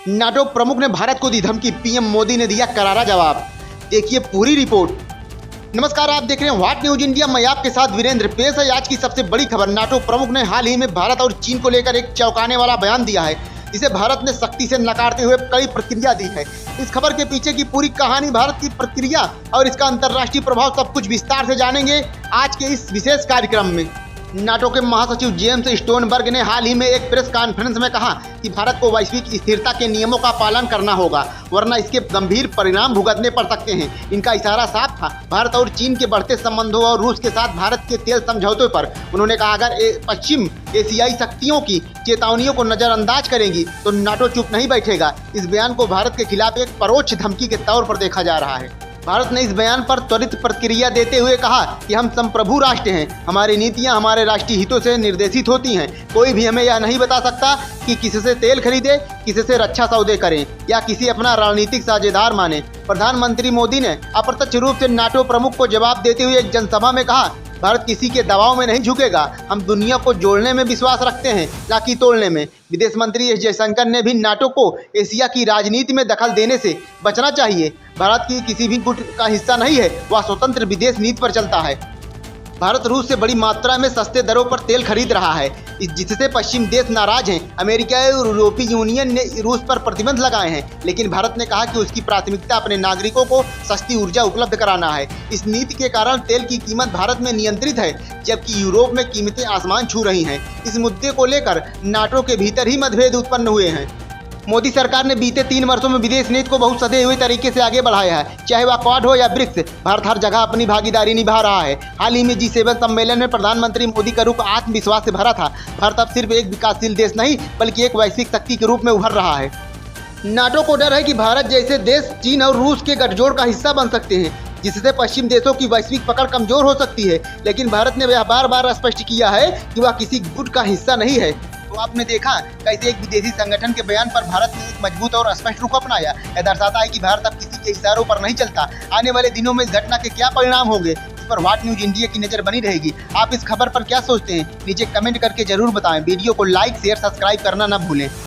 NATO प्रमुख ने भारत को दी धमकी, पीएम मोदी ने दिया करारा जवाब। देखिए पूरी रिपोर्ट। नमस्कार, आप देख रहे हैं व्हाट न्यूज इंडिया। मैं आपके साथ वीरेंद्र। पेश है आज की सबसे बड़ी खबर। नाटो प्रमुख ने हाल ही में भारत और चीन को लेकर एक चौंकाने वाला बयान दिया है। इसे भारत ने सख्ती से नकारते हुए कड़ी प्रतिक्रिया दी है। इस खबर के पीछे की पूरी कहानी, भारत की प्रतिक्रिया और इसका अंतर्राष्ट्रीय प्रभाव, सब कुछ विस्तार से जानेंगे आज के इस विशेष कार्यक्रम में। नाटो के महासचिव जेम्स स्टोनबर्ग ने हाल ही में एक प्रेस कॉन्फ्रेंस में कहा कि भारत को वैश्विक स्थिरता के नियमों का पालन करना होगा, वरना इसके गंभीर परिणाम भुगतने पड़ सकते हैं। इनका इशारा साफ था। भारत और चीन के बढ़ते संबंधों और रूस के साथ भारत के तेल समझौते पर उन्होंने कहा, अगर पश्चिम एशियाई शक्तियों की चेतावनियों को नजरअंदाज करेंगी तो नाटो चुप नहीं बैठेगा। इस बयान को भारत के खिलाफ एक परोक्ष धमकी के तौर पर देखा जा रहा है। भारत ने इस बयान पर त्वरित प्रतिक्रिया देते हुए कहा कि हम संप्रभु राष्ट्र हैं, हमारी नीतियां हमारे राष्ट्रीय हितों से निर्देशित होती हैं। कोई भी हमें यह नहीं बता सकता कि किसी से तेल खरीदे, किसी से रक्षा सौदे करें या किसी अपना रणनीतिक साझेदार माने। प्रधानमंत्री मोदी ने अप्रत्यक्ष रूप से नाटो प्रमुख को जवाब देते हुए एक जनसभा में कहा, भारत किसी के दबाव में नहीं झुकेगा। हम दुनिया को जोड़ने में विश्वास रखते हैं, ना कि तोड़ने में। विदेश मंत्री एस जयशंकर ने भी नाटो को एशिया की राजनीति में दखल देने से बचना चाहिए। भारत की किसी भी गुट का हिस्सा नहीं है, वह स्वतंत्र विदेश नीति पर चलता है। भारत रूस से बड़ी मात्रा में सस्ते दरों पर तेल खरीद रहा है, जिससे पश्चिम देश नाराज हैं। अमेरिका और यूरोपीय यूनियन ने रूस पर प्रतिबंध लगाए हैं, लेकिन भारत ने कहा कि उसकी प्राथमिकता अपने नागरिकों को सस्ती ऊर्जा उपलब्ध कराना है। इस नीति के कारण तेल की कीमत भारत में नियंत्रित है, जबकि यूरोप में कीमतें आसमान छू रही हैं। इस मुद्दे को लेकर नाटो के भीतर ही मतभेद उत्पन्न हुए हैं। मोदी सरकार ने बीते 3 वर्षों में विदेश नीति को बहुत सधे हुए तरीके से आगे बढ़ाया है, चाहे वह क्वाड हो या ब्रिक्स। भारत हर जगह अपनी भागीदारी निभा रहा है। हाल ही में G7 सम्मेलन में प्रधानमंत्री मोदी का रुख आत्मविश्वास से भरा था। भारत अब सिर्फ एक विकासशील देश नहीं, बल्कि एक वैश्विक शक्ति के रूप में उभर रहा है। नाटो को डर है कि भारत जैसे देश चीन और रूस के गठजोड़ का हिस्सा बन सकते हैं, जिससे पश्चिम देशों की वैश्विक पकड़ कमजोर हो सकती है। लेकिन भारत ने यह बार बार स्पष्ट किया है कि वह किसी गुट का हिस्सा नहीं है। तो आपने देखा कैसे एक विदेशी संगठन के बयान पर भारत ने एक मजबूत और स्पष्ट रुख अपनाया। यह दर्शाता है कि भारत अब किसी के इशारों पर नहीं चलता। आने वाले दिनों में इस घटना के क्या परिणाम होंगे, इस पर व्हाट न्यूज इंडिया की नजर बनी रहेगी। आप इस खबर पर क्या सोचते हैं, नीचे कमेंट करके जरूर बताएं। वीडियो को लाइक, शेयर, सब्सक्राइब करना न भूलें।